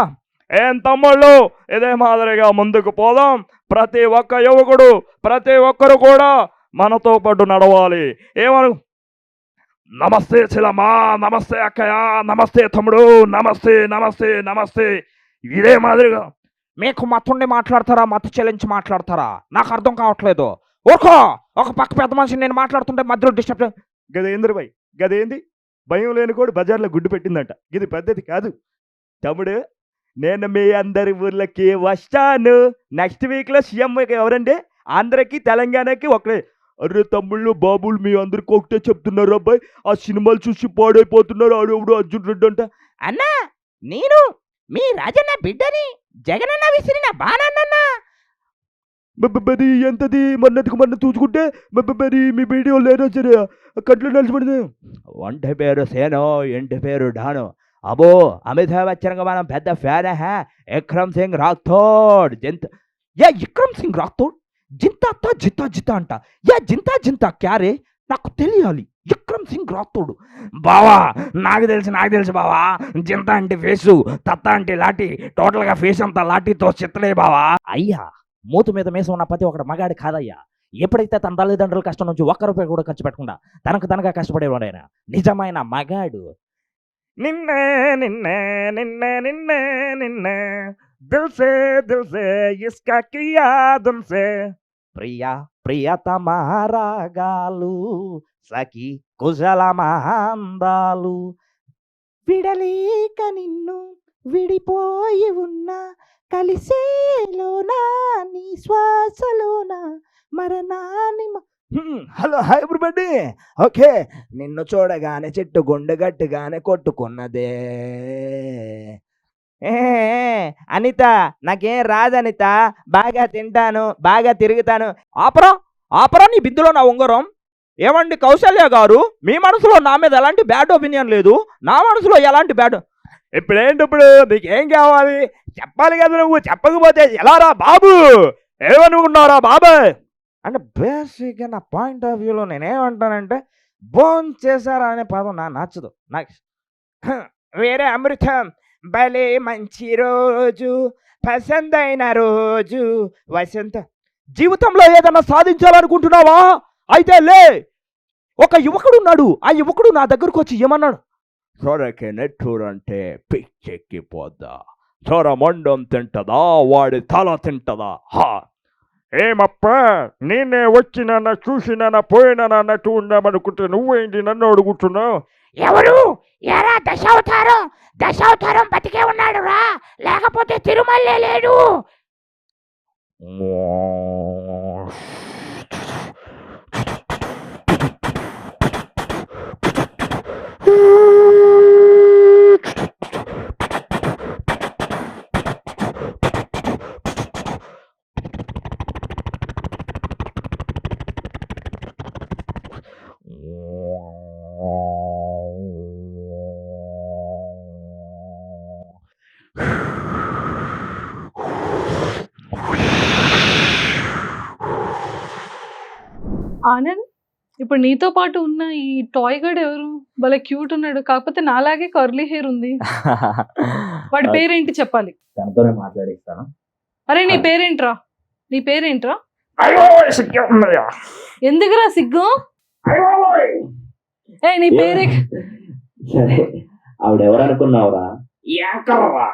ఏం తమ్ముళ్ళు, ఇదే మాదిరిగా ముందుకు పోదాం. ప్రతి ఒక్క యువకుడు, ప్రతి ఒక్కరు కూడా మనతో పాటు నడవాలి. ఏమను? నమస్తే చెల్లమ్మా, నమస్తే అక్కయ్య, నమస్తే తమ్ముడు, నమస్తే నమస్తే నమస్తే. ఇదే మాదిరిగా మీకు మత్తుండి మాట్లాడతారా, మత్తు చెల్లించి మాట్లాడతారా? నాకు అర్థం కావట్లేదు. ఓకో ఒక పక్క పెద్ద మనిషి నేను మాట్లాడుతుంటే మధ్యలో డిస్టర్బ్. గదేంద్ర భయ్, గదేంది? భయం లేని కూడా బజార్లో గుడ్డు పెట్టిందంట. ఇది పద్ధతి కాదు తమ్ముడు. నేను మీ అందరి ఊర్లకి వస్తాను. నెక్స్ట్ వీక్లో సీఎం ఎవరండి? ఆంధ్రకి తెలంగాణకి ఒకటే. అరే తమ్ముళ్ళు బాబులు మీ అందరికి ఒకటే చెప్తున్నారు అబ్బాయి, ఆ సినిమాలు చూసి పాడైపోతున్నారు. ఆడెవడు అర్జున్ రెడ్డి అంట. అన్నా నేను మీ రాజన్న బిడ్డని, జగనన్న విసిరిన బాణన్న. మరి ఎంతది మొన్నటికి మొన్న చూసుకుంటే మరి మీ వీడియో లేదా సరే కంట్లో నలిచిపడింది. ఒంటి పేరు సేను, ఇంటి పేరు డాను. అబో అమితాబ్ బచ్చన్ గా మనం పెద్ద ఫ్యాన్ హే. విక్రమ్ సింగ్ రాథోడ్ జింత. యా విక్రమ్ సింగ్ రాథోడ్ జింతా జిత్తా జిత్తా అంట. యా జింతా జింతా క్యారే నాకు తెలియాలి. విక్రమ్ సింగ్ రాథోడ్ బావా నాకు తెలుసు బావా. జింత అంటే ఫేసు, తత్త అంటే లాఠీ. టోటల్ గా ఫేస్ అంతా లాఠీతో చిత్తలే బావా. అయ్యా మూత మీద మీసం ఉన్న ప్రతి ఒక్కడు మగాడి కాదయ్యా. ఎప్పుడైతే తన తల్లిదండ్రుల కష్టం నుంచి ఒక్క రూపాయి కూడా ఖర్చు పెట్టకుండా తనగా కష్టపడేవాడైనా నిజమైన మగాడు. నిన్నే నిన్నే నిన్నే నిన్నే నిన్నే దిల్సే దిల్సే ఇస్కా కియా దున్సే. ప్రియా ప్రియతమ రాగాలు సఖి కుశల మహాందాలు. విడలేక నిన్ను విడిపోయి ఉన్నా, కలిసేలోనా నీ శ్వాసలోనా మరణాన్ని. Hello hi everybody. ఓకే, నిన్ను చూడగానే చెట్టు గుండె గట్టిగానే కొట్టుకున్నదే. అనిత నాకేం రాదు అనిత, బాగా తింటాను, బాగా తిరుగుతాను. ఆపరా నీ బిందులో నా ఉంగరం. ఏమండి కౌశల్య గారు, మీ మనసులో నా మీద ఎలాంటి బ్యాడ్ ఒపీనియన్ లేదు, నా మనసులో ఎలాంటి బ్యాడ్. ఇప్పుడు నీకేం కావాలి చెప్పాలి కదా. నువ్వు చెప్పకపోతే ఎలా రా బాబు? ఏమనుకున్నారా బాబాయ్? అంటే బేసిక్గా నా పాయింట్ ఆఫ్ వ్యూలో నేనేమంటానంటే, బోన్ చేశారా అనే పదం నాకు నచ్చదు. నాకు వేరే అమృతం భలే మంచి రోజు, పసందైన రోజు వసంత. జీవితంలో ఏదైనా సాధించాలనుకుంటున్నావా? అయితే లే. ఒక యువకుడు ఉన్నాడు. ఆ యువకుడు నా దగ్గరకు వచ్చి ఏమన్నాడు, సొరకి నెట్టూరంటే పిచ్చెక్కిపోద్దా, సొర మొండం తింటదా, వాడి తల తింటదా? హా ఏమప్ప, నేనే వచ్చినా చూసినా పోయినా అన్నట్టు ఉందామనుకుంటే నువ్వేంటి నన్ను అడుగుతున్నావు? ఎవరు ఎరా? దశావతారం బతికే ఉన్నాడు రా, లేకపోతే తిరుమలే లేడు. ఆనంద్, ఇప్పుడు నీతో పాటు ఉన్న ఈ టాయ్ గడ్ ఎవరు? భలే క్యూట్ ఉన్నాడు, కాకపోతే నాలాగే కర్లీ హెయిర్ ఉంది. వాడి పేరేంటి చెప్పాలి. తనతోనే మాట్లాడిస్తాను. అరే నీ పేరేంట్రా? ఎందుకురా సిగ్గు? ఏ నీ పేరే. సరే ఆవిడెవరు అనుకున్నావురా? యాంకర్రా.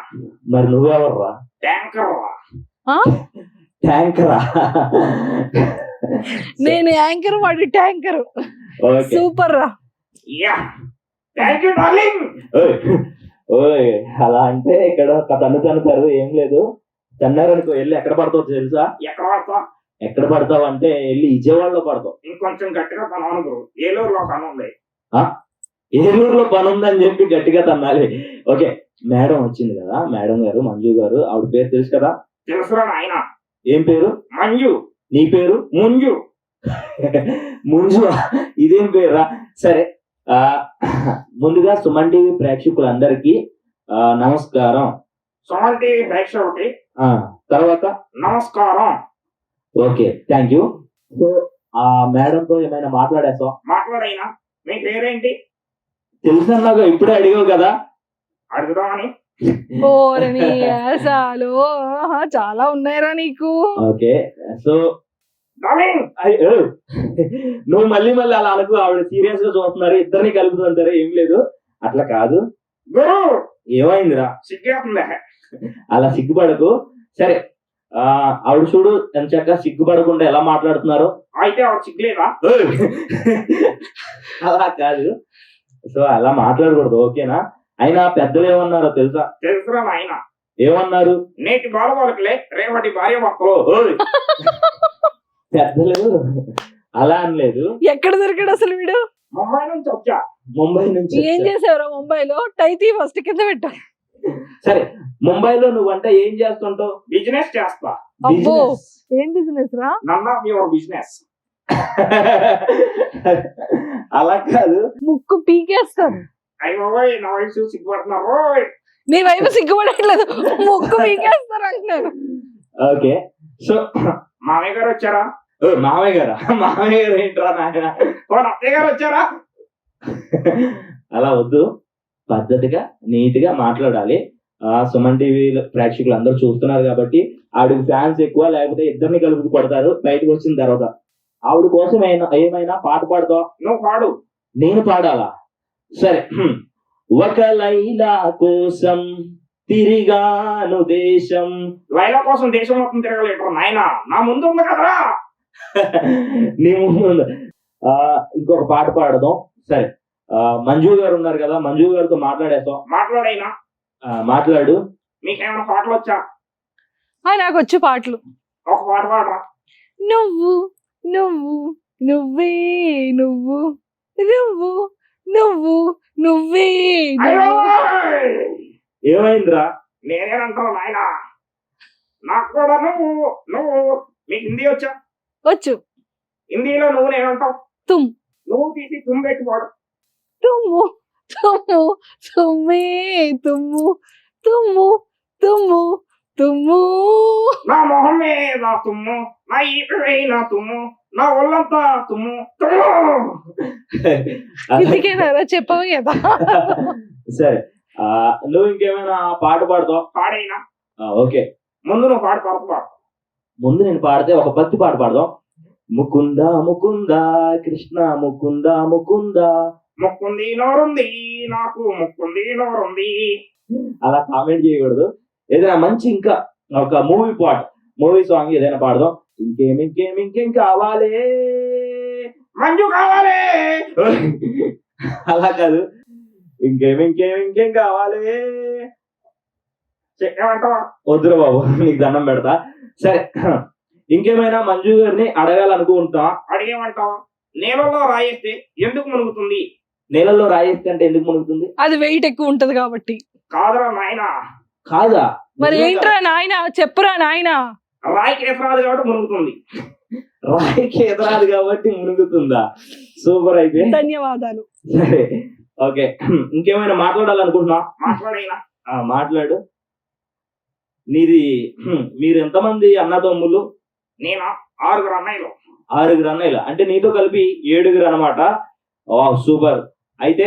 మరి నువ్వెవర్రా? ట్యాంకరా. నేను యాంకర్, వాడి ట్యాంకర్. సూపర్ రా. ఓయ్ అలా అంటే ఇక్కడ తన్నుతారు, ఏం లేదు. తన్నారనుకో వెళ్ళి ఎక్కడ పడతావు తెలుసా? ఎక్కడ పడతావు అంటే వెళ్ళి విజయవాడలో పడతావు. ఇంకొంచెం గట్టిగా తన ఏలూరులో పని ఉంది. ఏలూరులో పని ఉందని చెప్పి గట్టిగా తన్నాలి. ఓకే, మేడం వచ్చింది కదా, మేడం గారు మంజు గారు. ఆవిడ పేరు తెలుసు కదా? తెలుసురా ఆయన. ఏం పేరు? మంజు. నీ పేరు? ముంజు. ముంజు, ఇదేం పేరురా? సరే, ముందుగా సుమన్ టీవీ ప్రేక్షకులందరికీ నమస్కారం. సుమన్ టీవీ ప్రేక్షకులకి తర్వాత నమస్కారం. Okay, thank you. సో ఆ మేడంతో ఏమైనా మాట్లాడేస్తాం? మాట్లాడైనా మీ పేరేంటి? తెలుసన్నాగా, ఇప్పుడే అడిగావు కదా. అడుగుదామని. చాలా ఉన్నాయిరా నీకు. ఓకే, సో నువ్వు మళ్ళీ అలా అనుకో. ఆవిడ సీరియస్ గా చూస్తున్నారు, ఇద్దరిని కలుపుతుంటారు. ఏం లేదు, అట్లా కాదు. ఏమైందిరా? సిగ్గేస్తుందా? అలా సిగ్గుపడకు. సరే, ఆవిడ చూడు ఎంచక్క సిగ్గుపడకుండా ఎలా మాట్లాడుతున్నారు. అయితే ఆవిడ సిగ్గులేదా? అలా కాదు, సో అలా మాట్లాడకూడదు, ఓకేనా? అయినా పెద్దలు ఏమన్నారో తెలుసా? తెలుసురా నాయన. ఏమన్నారు? నేటి బాలబాలకులే రేపటి భార్య భర్తలు. పెద్దలు అలా అనలేదు. ఎక్కడ దొరికాడు అసలు వీడు? ముంబై నుంచి వచ్చా. ముంబై నుంచి ఏం వచ్చా. చేసేవరా ముంబైలో? టైతీ ఫస్ట్ కింద పెట్టా. సరే, ముంబైలో నువ్వంట ఏం చేస్తుంటావు? బిజినెస్ చేస్తా. అబ్బో, Business. ఏం బిజినెస్ రా? None of your business. అలా కాదు, ముక్కు పీకేస్తాను. అయ్యో నా వయసు సిగ్గుపడుతున్నారు. నీ వైపు సిగ్గుపడట్లేదు, ముక్కు పీకేస్తారు అంటున్నాను. ఓకే. సో మామయ్య గారు వచ్చారా? మామయ్య గారా? మామయ్య గారు ఏంట్రా నాయన? అత్తయ్య గారు వచ్చారా? అలా వద్దు, పద్ధతిగా నీట్ గా మాట్లాడాలి. సుమన్ టీవీ ప్రేక్షకులు అందరూ చూస్తున్నారు కాబట్టి ఆవిడకి ఫ్యాన్స్ ఎక్కువ, లేకపోతే ఇద్దరిని కలుపుకు కొడతారు బయటకు వచ్చిన తర్వాత. ఆవిడ కోసం ఏమైనా పాట పాడతావు? నువ్వు పాడు. నేను పాడాలా? సరే. ఒక లైలా కోసం తిరిగాను దేశం. లైలా కోసం దేశం మొత్తం తిరగలేటరు నాయన, నా ముందు ఉంది కదరా. నీ ముందు ఉంది. ఇంకొక పాట పాడదాం. సరే, మంజు గారు ఉన్నారు కదా, మంజు గారితో మాట్లాడేస్తాం. మాట్లాడైనా మాట్లాడు. మీకేమైనా పాటలు వచ్చా? నాకు వచ్చు పాటలు. ఒక పాట పాడరా. నువ్వు నువ్వు నువ్వే నువ్వు నువ్వు నువ్వు నువ్వే అయ్యో నువ్వు. ఏమైందిరా? నేనేనంటావు నాయన, నాకు కూడా నువ్వు నువ్వు. మీకు హిందీ వచ్చా? వచ్చు. హిందీలో నువ్వు నేనంటావు. తుమ్ నువ్వు తీసి తుమ్ము పెట్టి పాడు. తుమ్ము తుమ్ము తుమ్మే తుమ్ము తుమ్ము తుమ్ము తుమ్ము. నా మొహం మీద తుమ్ము, నా ఈపే నా తుమ్ము, నా ఒళ్ళంతా తుమ్ము తుమ్ము. ఇందుకేనారా చెప్పవు కదా. సరే, నువ్వు ఇంకేమైనా పాట పాడతావు? పాడైనా. ఓకే, ముందు నువ్వు పాడు, తర్వాత పాడు. ముందు నేను పాడితే ఒక భక్తి పాట పాడదాం. ముకుంద ముకుంద కృష్ణ ముకుంద ముకుంద. ముక్కుంది నోరుంది, నాకు ముక్కుంది నోరుంది. అలా కామెంట్ చేయకూడదు. ఏదైనా మంచి ఇంకా ఒక మూవీ సాంగ్ ఏదైనా పాడదాం. ఇంకేం కావాలి, మంజు కావాలి. అలా కాదు, ఇంకేం కావాలి. ఏమంటావా? వద్దురా బాబు, నీకు దండం పెడతా. సరే, ఇంకేమైనా మంజు గారిని అడగాలనుకుంటా. అడిగేమంటావా? నేలలో రాయేస్తే ఎందుకు మునుగుతుంది? నీళ్ళల్లో రాయేస్తే అంటే ఎందుకు మునుగుతుంది? అది వెయిట్ ఎక్కువ ఉంటది కాబట్టి. కాదురా నాయన. కాదా? మరి ఏంట్రా నాయన, చెప్పురా నాయన. రాయికి ఎసరాదు కాబట్టి మునుగుతుంది. రాయికి ఎదరాదు కాబట్టి మునుగుతుందా? సూపర్ అయితే. ధన్యవాదాలు. సరే, ఓకే. ఇంకేమైనా మాట్లాడాలనుకుంటున్నా? మాట్లాడైనా. మాట్లాడు. నీది మీరు ఎంతమంది అన్నదమ్ములు? నేను 6 అన్నయ్యలు. 6 అన్నయ్యలు అంటే నీతో కలిపి 7 అన్నమాట. సూపర్. అయితే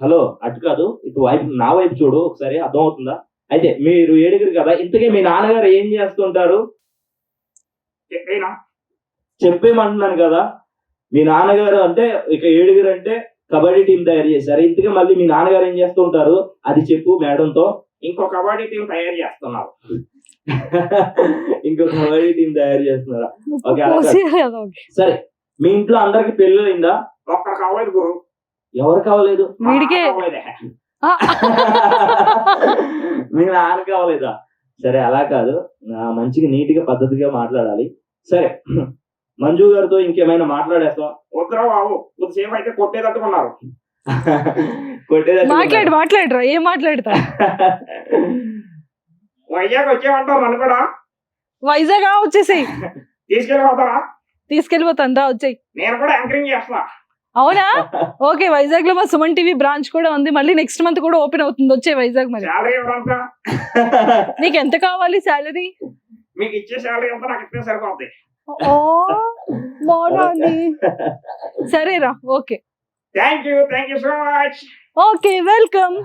హలో, అటు కాదు, ఇటు వైపు, నా వైపు చూడు ఒకసారి, అర్థమవుతుందా? అయితే మీరు 7 కదా, ఇంతకీ మీ నాన్నగారు ఏం చేస్తుంటారు? చెప్పేనా? చెప్పేమంటున్నాను కదా. మీ నాన్నగారు అంటే ఇక 7 అంటే కబడ్డీ టీం తయారు చేశారు. ఇంతకీ మళ్ళీ మీ నాన్నగారు ఏం చేస్తుంటారు అది చెప్పు మేడంతో. ఇంకో కబడ్డీ టీం తయారు చేస్తున్నారు. ఇంకో కబడ్డీ టీం తయారు చేస్తున్నారా? ఓకే, అలా కాదు. పోసేయాలి. సరే, మీ ఇంట్లో అందరికి పెళ్లి అయిందా? ఒక్కరు కావాలి గురు. ఎవరు కావలేదు? వీడికే. కావలేదే. మీ నాన్న కావలేదా? సరే, అలా కాదు, మంచిగా నీట్ గా పద్ధతిగా మాట్లాడాలి. సరే, మంజు గారితో ఇంకేమైనా మాట్లాడేస్తావా? వద్దురా బాబు, కొద్దిసేపు అయితే కొట్టేటట్టుకున్నారు. మాట్లాడరా, ఏం మాట్లాడతా? వైజాగ్ వచ్చేమంటారు నన్ను కూడా. వైజాగ్ వచ్చేసాయి. తీసుకెళ్ళిపోతారా? తీసుకెళ్ళిపోతాను రా, వచ్చాయి. నేను కూడా యాంకరింగ్ చేస్తా. అవునా? ఓకే, వైజాగ్ లో మా సుమన్ టీవీ బ్రాంచ్ కూడా ఉంది. మళ్ళీ నెక్స్ట్ మంత్ కూడా ఓపెన్ అవుతుంది. వచ్చే వైజాగ్. మరి శాలరీ ఎవరంతా? నీకు ఎంత కావాలి శాలరీ? మీకు ఇచ్చే శాలరీ ఎంత నాకు ఇస్తే సరిపోతుంది. సరేరా, okay. Thank you so much. Okay, welcome.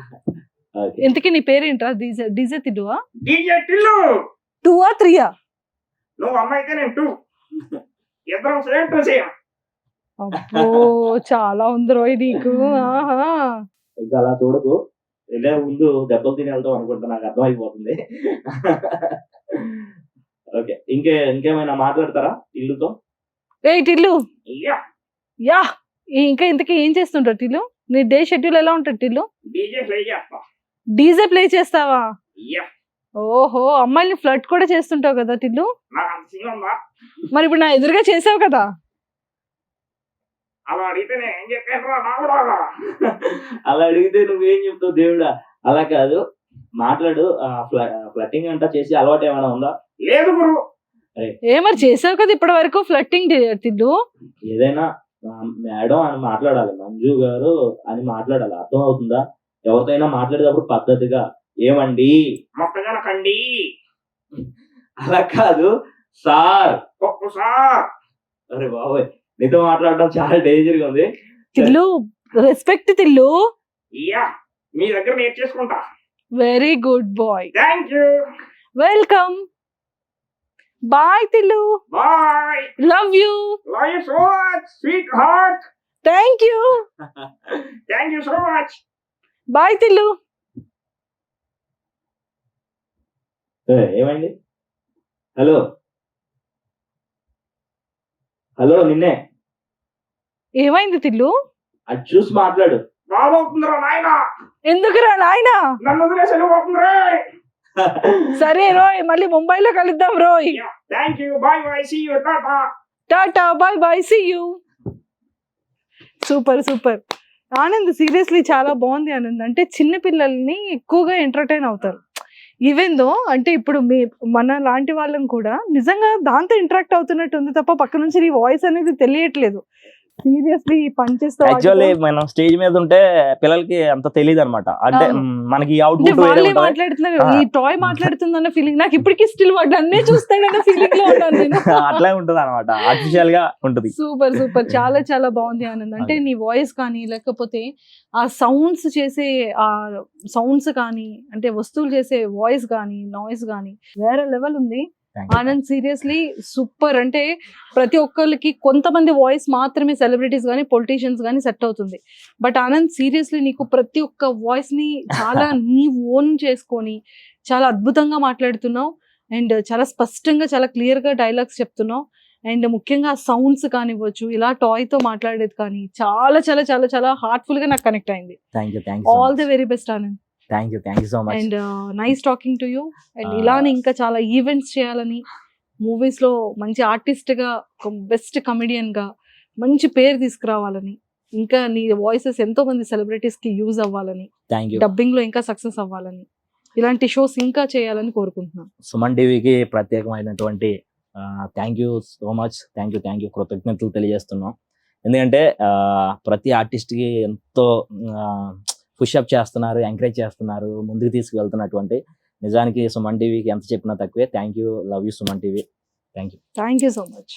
Okay. ఇంతకీ నీ పేరేంట్రా? డీజే తిడ్డువా? డీజే టిల్లు. 2 or 3? నువ్వు అమ్మ అయితే నేను 2. ఇద్దరం సేమ్ టు సేమ్. అబ్బో, చాలా ఉంది రోయ్ నీకు. ఇంకా అలా చూడకు, వెళ్ళే ముందు దెబ్బలు తిని వెళ్తాం అనుకుంటా, నాకు అర్థమైపోతుంది. ఓకే, ఇంకేమైనా మాట్లాడతారా టిల్లుతో? ఏ టిల్లు, యా యా ఇంకా ఇంతకీ ఏం చేస్తుంటావు టిల్లు? నీ డే షెడ్యూల్ ఎలా ఉంటుంది టిల్లు? డీజే ప్లే చేస్తా. డీజే ప్లే చేస్తావా? యా ఓహో, అమ్మాయిని ఫ్లర్ట్ కూడా చేస్తుంటావు కదా టిల్లు. నాకు అంత సీన్ ఉందా? మరి ఇప్పుడు నా ఎదురుగా చేసావు కదా. అలా అడిగితే నేను ఏం చెప్పాను నాకు రాదా? అలా అడిగితే నువ్వేం చెప్తావు దేవుడా? అలా కాదు, మాట్లాడు. ఫ్లట్టింగ్ అంటా చేసి అలవాటు ఏమైనా ఉందా? లేదు గురు. ఏ మరి చేసావు కదా ఇప్పటి వరకు ఫ్లర్టింగ్ టిల్లు. ఏదైనా మేడం అని మాట్లాడాలి, మంజు గారు అని మాట్లాడాలి, అర్థం అవుతుందా? ఎవరితోనైనా మాట్లాడేటప్పుడు పద్ధతిగా ఏమండి మొక్కజొన్న కండి. అలా కాదు సార్. పప్పు సార్. అరే బాబోయ్, నీతో మాట్లాడడం చాలా డేంజర్ గా ఉంది. టిల్లు రెస్పెక్ట్ టిల్లు. యా మీ దగ్గర నేర్చేసుకుంటా. Very good boy, thank you. Welcome. Bye Tillu, bye. Love you. Love you so much sweetheart. Thank you. Thank you so much. Bye Tillu. ఏమైంది? హలో హలో, నిన్నే. ఏమైంది టిల్లు? అది చూసి మాట్లాడు. బాబవుతుందిరా నాయన. ఎందుకురా నాయనా? నన్ను వదిలేసి వెళ్ళిపోతుందిరా. సరే రోయ్, మళ్ళీ ముంబైలో కలుద్దాం రోయ్. Thank you. Bye bye. See you. Tata. Tata, bye bye, see you. Super super Anand, seriously చాలా బాగుంది ఆనంద్. అంటే చిన్న పిల్లల్ని ఎక్కువగా ఎంటర్టైన్ అవుతారు. ఈవెన్ దో అంటే ఇప్పుడు మన లాంటి వాళ్ళం కూడా నిజంగా దాంతో ఇంటరాక్ట్ అవుతున్నట్టు ఉంది తప్ప పక్క నుంచి నీ వాయిస్ అనేది తెలియట్లేదు. సీరియస్లీ పంచేస్తా. యాక్చువల్లీ మనం స్టేజ్ మీద ఉంటే పిల్లలకి అంత తెలియదు అనమాట. అంటే అవును. మనకి అంటే అవుట్పుట్ వాళ్ళే మాట్లాడుతున్నారు, ఈ టాయ్ మాట్లాడుతుందన్న ఫీలింగ్ నాకు ఇప్పటికీ స్టిల్ వాడు అన్నే చూస్తాడన్న ఫీలింగ్ లో ఉన్నాను నేను. అట్లా ఉంటది అనమాట, ఆర్టిఫిషియల్ గా ఉంటది. సూపర్ సూపర్, చాలా చాలా బాగుంది ఆనంద్. అంటే నీ వాయిస్ కానీ లేకపోతే ఆ సౌండ్స్ చేసే ఆ సౌండ్స్ కానీ, అంటే వస్తువులు చేసే వాయిస్ కానీ నాయిస్ కానీ వేరే లెవెల్ ఉంది ఆనంద్. Seriously super. అంటే ప్రతి ఒక్కరికి కొంతమంది వాయిస్ మాత్రమే సెలబ్రిటీస్ కానీ పొలిటీషియన్స్ కానీ సెట్ అవుతుంది. బట్ ఆనంద్ సీరియస్లీ నీకు ప్రతి ఒక్క వాయిస్ ని చాలా నీ ఓన్ చేసుకొని చాలా అద్భుతంగా మాట్లాడుతున్నావు. అండ్ చాలా స్పష్టంగా చాలా క్లియర్ గా డైలాగ్స్ చెప్తున్నావు. అండ్ ముఖ్యంగా సౌండ్స్ కానివ్వచ్చు, ఇలా టాయ్ తో మాట్లాడేది కానీ చాలా చాలా చాలా చాలా హార్ట్ఫుల్ గా నాకు కనెక్ట్ అయింది. All the very best Anand. Thank you so much. And nice talking to you. And ఇలానే ఇంకా చాలా ఈవెంట్స్ చేయాలని, మూవీస్ లో మంచి ఆర్టిస్ట్ గా, బెస్ట్ కమెడియన్ గా మంచి పేరు తీసుకురావాలని, ఇంకా నీ వాయిసెస్ ఎంతో మంది సెలబ్రిటీస్ కి యూజ్ అవ్వాలని, డబ్బింగ్ లో ఇంకా సక్సెస్ అవ్వాలని, ఇలాంటి షోస్ ఇంకా చేయాలని కోరుకుంటున్నాను. సుమన్ టీవీకి ప్రత్యేకమైనటువంటి thank you so much. Thank you, కృతజ్ఞతలు తెలియజేస్తున్నాం. ఎందుకంటే ప్రతి ఆర్టిస్ట్కి ఎంతో పుషప్ చేస్తున్నారు, ఎంకరేజ్ చేస్తున్నారు, ముందుకు తీసుకువెళ్తున్నటువంటి నిజానికి సుమన్ టీవీకి ఎంత చెప్పినా తక్కువే. Thank you, love you Suman TV. Thank you thank you so much.